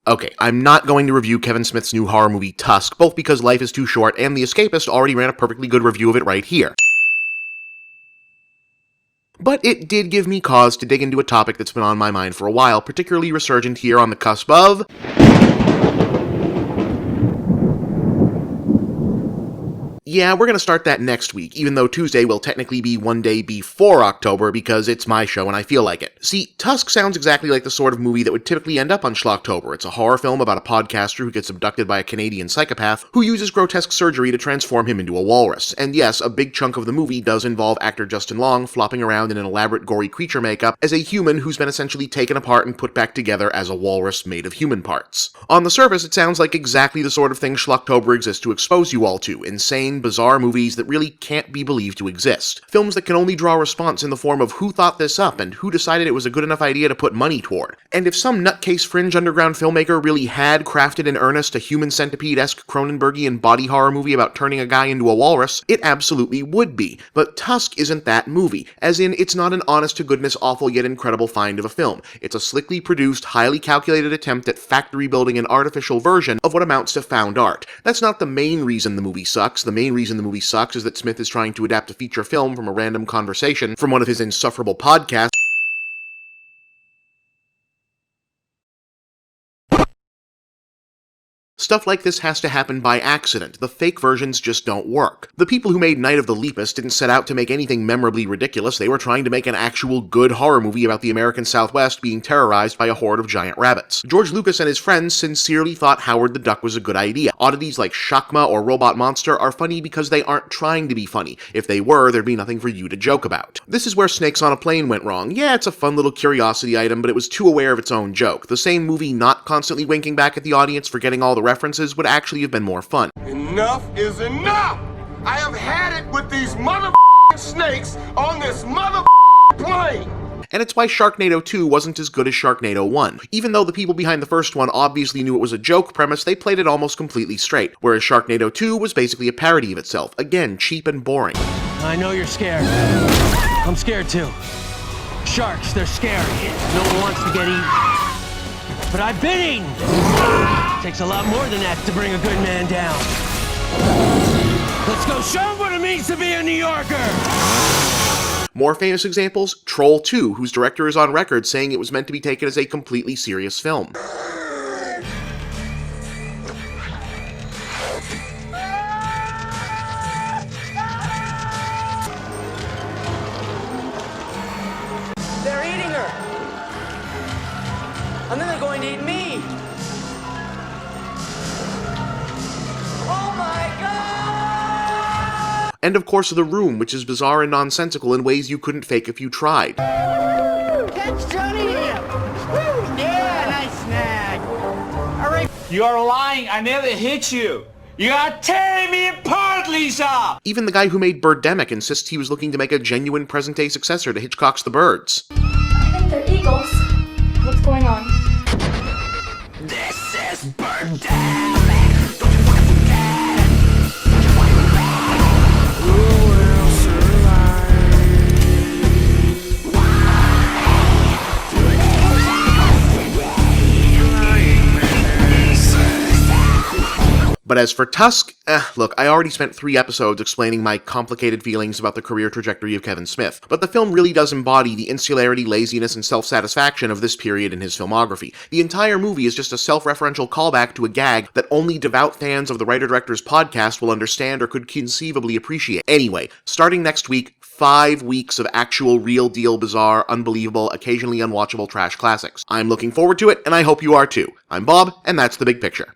Okay, I'm not going to review Kevin Smith's new horror movie Tusk, both because life is too short and The Escapist already ran a perfectly good review of it right here. But it did give me cause to dig into a topic that's been on my mind for a while, particularly resurgent here on the cusp of... Yeah, we're gonna start that next week, even though Tuesday will technically be one day before October because it's my show and I feel like it. See, Tusk sounds exactly like the sort of movie that would typically end up on Schlocktober. It's a horror film about a podcaster who gets abducted by a Canadian psychopath who uses grotesque surgery to transform him into a walrus. And yes, a big chunk of the movie does involve actor Justin Long flopping around in an elaborate gory creature makeup as a human who's been essentially taken apart and put back together as a walrus made of human parts. On the surface, it sounds like exactly the sort of thing Schlocktober exists to expose you all to: insane, bizarre movies that really can't be believed to exist. Films that can only draw response in the form of who thought this up and who decided it was a good enough idea to put money toward. And if some nutcase fringe underground filmmaker really had crafted in earnest a human centipede-esque Cronenbergian body horror movie about turning a guy into a walrus, it absolutely would be. But Tusk isn't that movie, as in it's not an honest-to-goodness awful yet incredible find of a film. It's a slickly produced, highly calculated attempt at factory building an artificial version of what amounts to found art. That's not the main reason the movie sucks. The main reason the movie sucks is that Smith is trying to adapt a feature film from a random conversation from one of his insufferable podcasts. Stuff like this has to happen by accident. The fake versions just don't work. The people who made Night of the Lepus didn't set out to make anything memorably ridiculous. They were trying to make an actual good horror movie about the American Southwest being terrorized by a horde of giant rabbits. George Lucas and his friends sincerely thought Howard the Duck was a good idea. Oddities like Shakma or Robot Monster are funny because they aren't trying to be funny. If they were, there'd be nothing for you to joke about. This is where Snakes on a Plane went wrong. Yeah, it's a fun little curiosity item, but it was too aware of its own joke. The same movie not constantly winking back at the audience for getting all the references would actually have been more fun. Enough is enough! I have had it with these snakes on this plane! And it's why Sharknado 2 wasn't as good as Sharknado 1. Even though the people behind the first one obviously knew it was a joke premise, they played it almost completely straight, whereas Sharknado 2 was basically a parody of itself. Again, cheap and boring. I know you're scared. I'm scared too. Sharks, they're scary. No one wants to get eaten. But I've been eaten! Takes a lot more than that to bring a good man down. Let's go show him what it means to be a New Yorker! More famous examples, Troll 2, whose director is on record saying it was meant to be taken as a completely serious film. They're eating her! And then they're going to eat me! Oh my god! And of course The Room, which is bizarre and nonsensical in ways you couldn't fake if you tried. Catch Johnny! Woo! Yeah, nice snag! Alright. You are lying, I never hit you! You are tearing me apart, Lisa! Even the guy who made Birdemic insists he was looking to make a genuine present-day successor to Hitchcock's The Birds. I think they're eagles. What's going on? This is Birdemic! Don't you fucking forget! Don't you fucking regret! Who will survive? Why do they But as for Tusk, look, I already spent 3 episodes explaining my complicated feelings about the career trajectory of Kevin Smith, but the film really does embody the insularity, laziness, and self-satisfaction of this period in his filmography. The entire movie is just a self-referential callback to a gag that only devout fans of the writer-director's podcast will understand or could conceivably appreciate. Anyway, starting next week, 5 weeks of actual real-deal bizarre, unbelievable, occasionally unwatchable trash classics. I'm looking forward to it, and I hope you are too. I'm Bob, and that's The Big Picture.